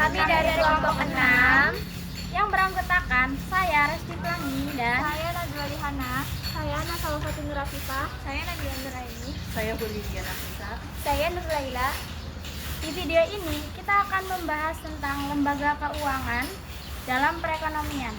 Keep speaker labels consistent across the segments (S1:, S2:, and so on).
S1: Kami dari kelompok 6 yang beranggotakan saya Resti Pelangi dan
S2: Saya Najwa Lihana. Saya Nasalofati Nurafifah.
S1: saya Nadia Nuraini.
S3: Saya Bulidia Nafisa.
S1: Saya Nur Laila. Di video ini kita akan membahas tentang lembaga keuangan dalam perekonomian.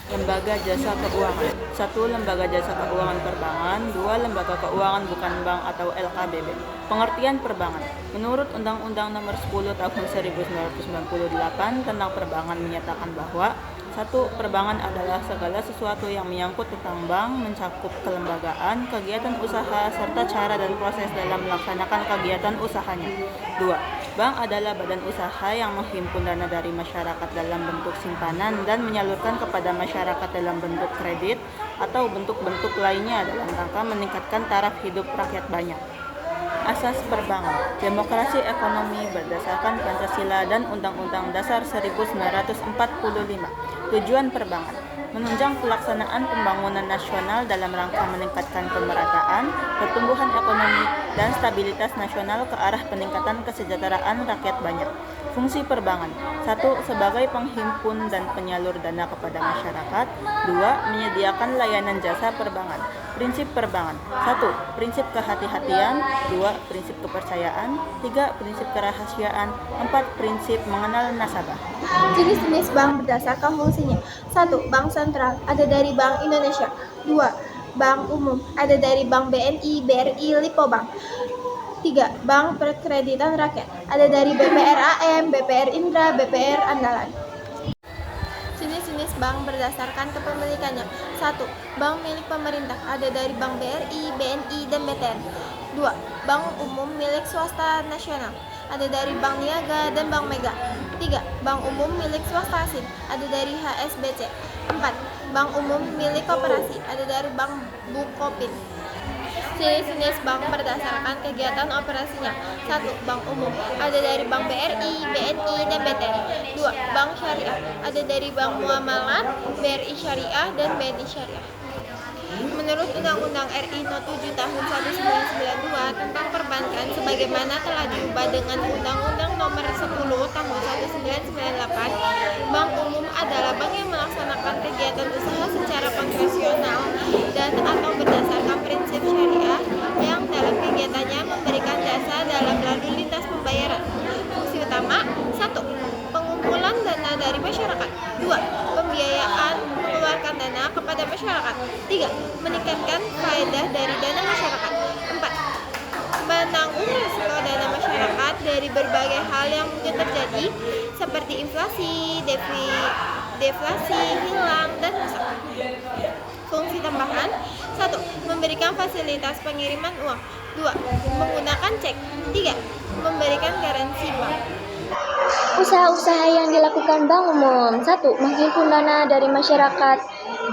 S3: Lembaga jasa keuangan. 1. Lembaga jasa keuangan perbankan. 2. Lembaga keuangan bukan bank atau LKBB. Pengertian perbankan. Menurut Undang-Undang Nomor 10 Tahun 1998 tentang perbankan menyatakan bahwa 1. Perbankan adalah segala sesuatu yang menyangkut tentang bank, mencakup kelembagaan, kegiatan usaha, serta cara dan proses dalam melaksanakan kegiatan usahanya. 2. Bank adalah badan usaha yang menghimpun dana dari masyarakat dalam bentuk simpanan dan menyalurkan kepada masyarakat dalam bentuk kredit atau bentuk-bentuk lainnya dalam rangka meningkatkan taraf hidup rakyat banyak. Asas perbankan. Demokrasi ekonomi berdasarkan Pancasila dan Undang-Undang Dasar 1945. Tujuan perbankan: menunjang pelaksanaan pembangunan nasional dalam rangka meningkatkan pemerataan, pertumbuhan ekonomi, dan stabilitas nasional ke arah peningkatan kesejahteraan rakyat banyak. Fungsi perbankan: 1. Sebagai penghimpun dan penyalur dana kepada masyarakat. 2. Menyediakan layanan jasa perbankan. Prinsip perbankan: 1. Prinsip kehati-hatian. 2. Prinsip kepercayaan. 3. Prinsip kerahasiaan. 4. Prinsip mengenal nasabah.
S2: Jenis-jenis bank berdasarkan fungsinya. 1. Bank sentral, ada dari Bank Indonesia. 2. Bank umum, ada dari Bank BNI, BRI, Lipo Bank. 3. Bank Perkreditan Rakyat, ada dari BPR AM, BPR Indra, BPR Andalan. Jenis-jenis bank berdasarkan kepemilikannya. 1. Bank milik pemerintah, ada dari Bank BRI, BNI, dan BTN. 2. Bank umum milik swasta nasional, ada dari Bank Niaga dan Bank Mega. 3. Bank umum milik swasta asing, ada dari HSBC. 4. Bank umum milik koperasi, ada dari Bank Bukopin. Jenis-jenis bank berdasarkan kegiatan operasinya. 1. Bank umum, ada dari Bank BRI, BNI, dan BTN. 2. Bank syariah, ada dari Bank Muamalat, BRI Syariah, dan BNI Syariah. Menurut Undang-Undang RI No. 7 Tahun 1992 tentang perbankan sebagaimana telah diubah dengan Undang-Undang Nomor 10 Tahun 1998, bank umum adalah bank yang melaksanakan kegiatan usaha secara konvensional dan atau berdasarkan prinsip syariah yang dalam kegiatannya memberikan jasa dalam lalu lintas pembayaran. Fungsi utama: 1. Pengumpulan dana dari masyarakat. 2. Pembiayaan mengeluarkan dana kepada masyarakat. 3. Meningkatkan faedah dari dana masyarakat. 4. Menanggung risiko dana masyarakat dari berbagai hal yang mungkin terjadi seperti inflasi, deflasi, hilang, dan rusak. Fungsi tambahan: 1. Memberikan fasilitas pengiriman uang. 2. Menggunakan cek. 3. Memberikan garansi bank.
S4: Usaha-usaha yang dilakukan bank umum. 1. Menghimpun dana dari masyarakat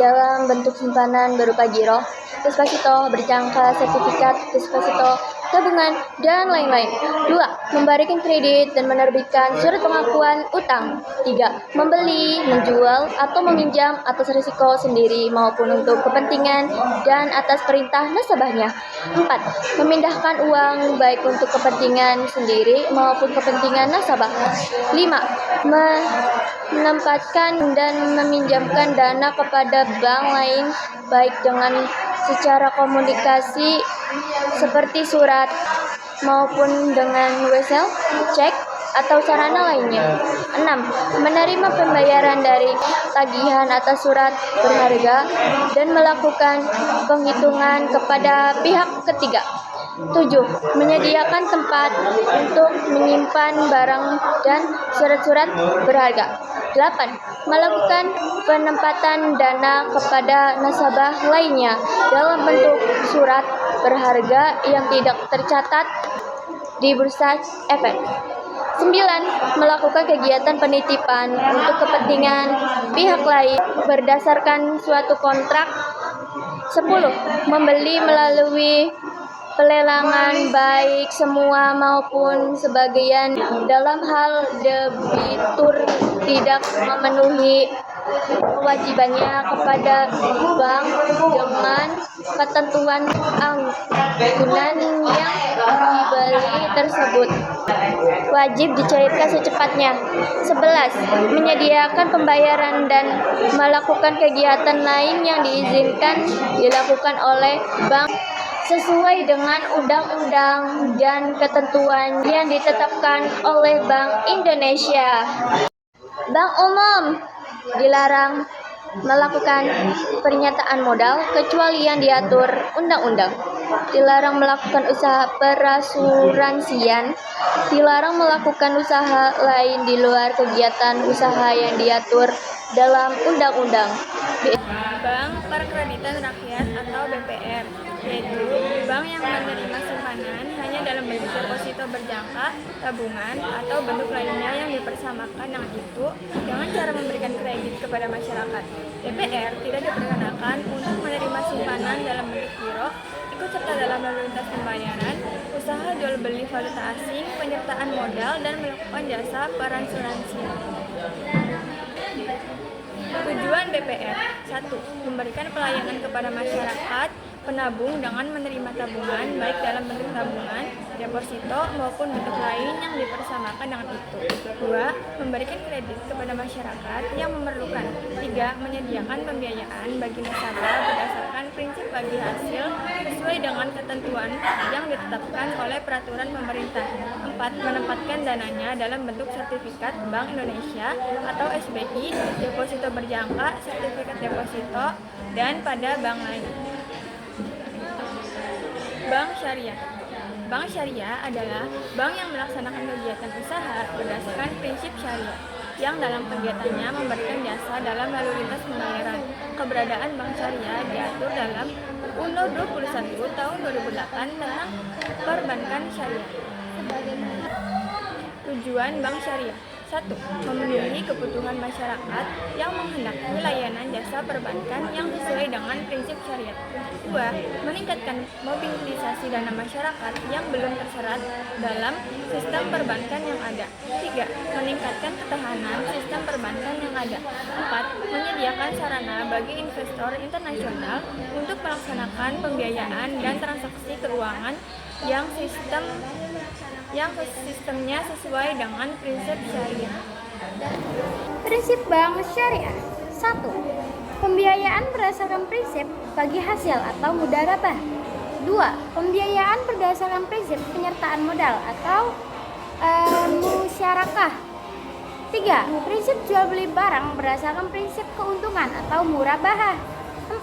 S4: dalam bentuk simpanan berupa giro, deposito, berjangka, sertifikat, deposito, tabungan, dan lain-lain. 2. Memberikan kredit dan menerbitkan surat pengakuan utang. 3. Membeli, menjual, atau meminjam atas risiko sendiri maupun untuk kepentingan dan atas perintah nasabahnya. 4. Memindahkan uang baik untuk kepentingan sendiri maupun kepentingan nasabah. 5. Menempatkan dan meminjamkan dana kepada bank lain baik dengan secara komunikasi seperti surat maupun dengan wesel, cek, atau sarana lainnya. 6. Menerima pembayaran dari tagihan atas surat berharga dan melakukan penghitungan kepada pihak ketiga. 7. Menyediakan tempat untuk menyimpan barang dan surat-surat berharga. 8. Melakukan penempatan dana kepada nasabah lainnya dalam bentuk surat berharga yang tidak tercatat di bursa efek. 9. Melakukan kegiatan penitipan untuk kepentingan pihak lain berdasarkan suatu kontrak. 10. Membeli melalui pelelangan baik semua maupun sebagian dalam hal debitur tidak memenuhi kewajibannya kepada bank dengan ketentuan anggunan yang dibeli tersebut wajib dicairkan secepatnya. 11. Menyediakan pembayaran dan melakukan kegiatan lain yang diizinkan dilakukan oleh bank sesuai dengan undang-undang dan ketentuan yang ditetapkan oleh Bank Indonesia. Bank umum dilarang melakukan pernyataan modal kecuali yang diatur undang-undang. Dilarang melakukan usaha perasuransian, dilarang melakukan usaha lain di luar kegiatan usaha yang diatur dalam undang-undang.
S1: Bank Perkreditan Rakyat atau BPR, yaitu bank yang menerima simpanan hanya dalam bentuk deposito berjangka, tabungan, atau bentuk lainnya yang dipersamakan dengan itu dengan cara memberikan kredit kepada masyarakat. BPR tidak diperkenakan untuk menerima simpanan dalam bentuk giro, ikut serta dalam lalu lintas pembayaran, usaha jual beli valuta asing, penyertaan modal, dan melakukan jasa perasuransian. Tujuan BPR: 1. Memberikan pelayanan kepada masyarakat penabung dengan menerima tabungan baik dalam bentuk tabungan, deposito maupun bentuk lain yang dipersamakan dengan itu. 2. Memberikan kredit kepada masyarakat yang memerlukan. 3. Menyediakan pembiayaan bagi nasabah berdasarkan prinsip bagi hasil sesuai dengan ketentuan yang ditetapkan oleh peraturan pemerintah. 4. Menempatkan dananya dalam bentuk sertifikat Bank Indonesia atau SBI, deposito berjangka, sertifikat deposito, dan pada bank lain. Bank Syariah. Bank Syariah adalah bank yang melaksanakan kegiatan usaha berdasarkan prinsip syariah, yang dalam kegiatannya memberikan jasa dalam lalu lintas pembayaran. Keberadaan Bank Syariah diatur dalam UNO 21 tahun 2008 tentang perbankan syariah. Tujuan Bank Syariah: 1. Memenuhi kebutuhan masyarakat yang menghendaki layanan jasa perbankan yang sesuai dengan prinsip syariat. 2. Meningkatkan mobilisasi dana masyarakat yang belum terserat dalam sistem perbankan yang ada. 3. Meningkatkan ketahanan sistem perbankan yang ada. 4. Menyediakan sarana bagi investor internasional untuk melaksanakan pembiayaan dan transaksi keuangan yang sistemnya sesuai dengan prinsip syariah.
S5: Prinsip bank syariah. 1. Pembiayaan berdasarkan prinsip bagi hasil atau mudharabah. 2. Pembiayaan berdasarkan prinsip penyertaan modal atau musyarakah. 3. Prinsip jual beli barang berdasarkan prinsip keuntungan atau murabahah. 4.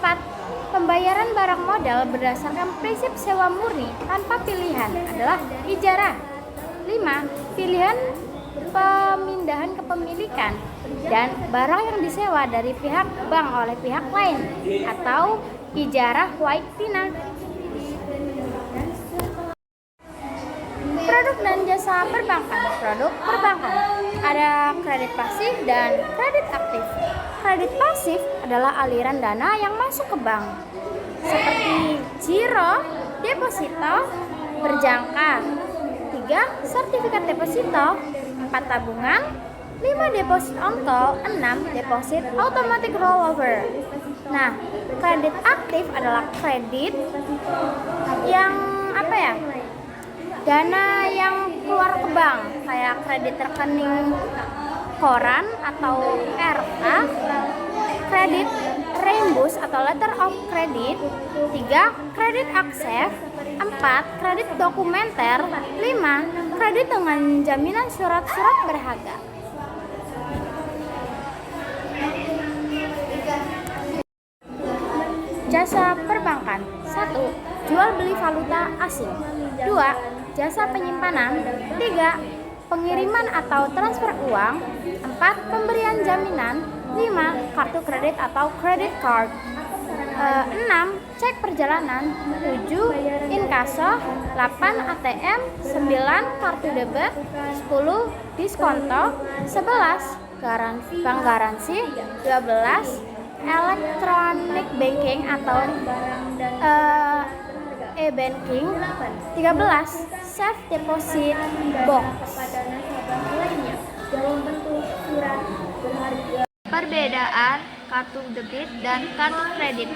S5: Pembayaran barang modal berdasarkan prinsip sewa murni tanpa pilihan adalah ijarah. 5. Pilihan pemindahan kepemilikan dan barang yang disewa dari pihak bank oleh pihak lain atau ijarah waitina. Produk dan jasa perbankan. Produk perbankan ada kredit pasif dan kredit aktif. Kredit pasif adalah aliran dana yang masuk ke bank seperti giro, deposito, berjangka. 3. Sertifikat deposito. 4. Tabungan. 5. Deposit on call. 6. Deposit automatic rollover. Nah, kredit aktif adalah kredit yang dana yang keluar ke bank, kayak kredit rekening koran atau RK, kredit reimburse atau letter of credit. 3. Kredit akses. 4. Kredit dokumenter. 5. Kredit dengan jaminan surat-surat berharga. Jasa perbankan. 1. Jual beli valuta asing. 2. Jasa penyimpanan. 3. Pengiriman atau transfer uang. 4. Pemberian jaminan. 5. Kartu kredit atau credit card. 6. Cek perjalanan. 7. Inkaso. 8. ATM. 9. Kartu debit. 10. Diskonto. 11. Bank garansi. 12. Electronic banking atau e-banking. 13. Safe deposit box. Perbedaan kartu debit dan kartu kredit.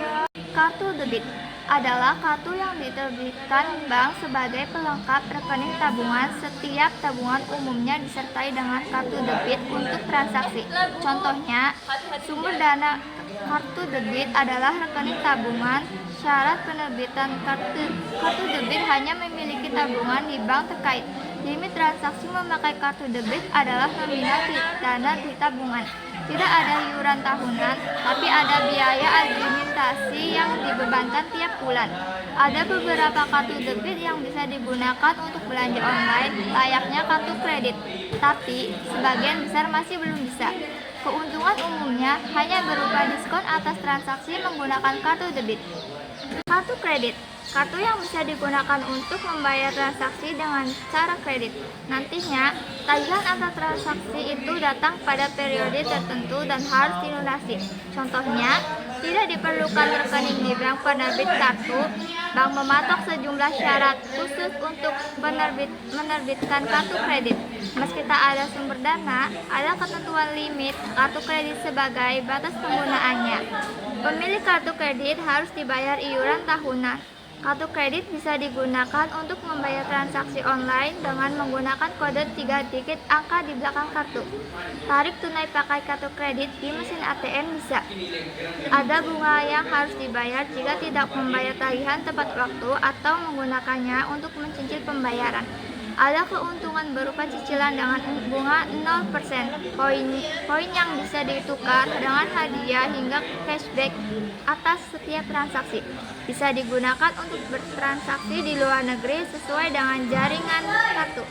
S5: Kartu debit
S1: adalah kartu yang diterbitkan bank sebagai pelengkap rekening tabungan. Setiap tabungan umumnya disertai dengan kartu debit untuk transaksi. Contohnya, sumber dana kartu debit adalah rekening tabungan. Syarat penerbitan kartu debit hanya memiliki tabungan di bank terkait. Limit transaksi memakai kartu debit adalah nominal dana di tabungan. Tidak ada iuran tahunan, tapi ada biaya administrasi yang dibebankan tiap bulan. Ada beberapa kartu debit yang bisa digunakan untuk belanja online, layaknya kartu kredit, tapi sebagian besar masih belum bisa. Keuntungan umumnya hanya berupa diskon atas transaksi menggunakan kartu debit. Kartu kredit, kartu yang bisa digunakan untuk membayar transaksi dengan cara kredit. Nantinya, tagihan atas transaksi itu datang pada periode tertentu dan harus dilunasi. Contohnya, tidak diperlukan rekening di bank penerbit kartu. Bank mematok sejumlah syarat khusus untuk menerbitkan kartu kredit. Meski tak ada sumber dana, ada ketentuan limit kartu kredit sebagai batas penggunaannya. Pemilik kartu kredit harus dibayar iuran tahunan. Kartu kredit bisa digunakan untuk membayar transaksi online dengan menggunakan kode 3 digit angka di belakang kartu. Tarik tunai pakai kartu kredit di mesin ATM bisa. Ada bunga yang harus dibayar jika tidak membayar tagihan tepat waktu atau menggunakannya untuk mencicil pembayaran. Ada keuntungan berupa cicilan dengan bunga 0%, poin yang bisa ditukar dengan hadiah hingga cashback atas setiap transaksi. Bisa digunakan untuk bertransaksi di luar negeri sesuai dengan jaringan kartu.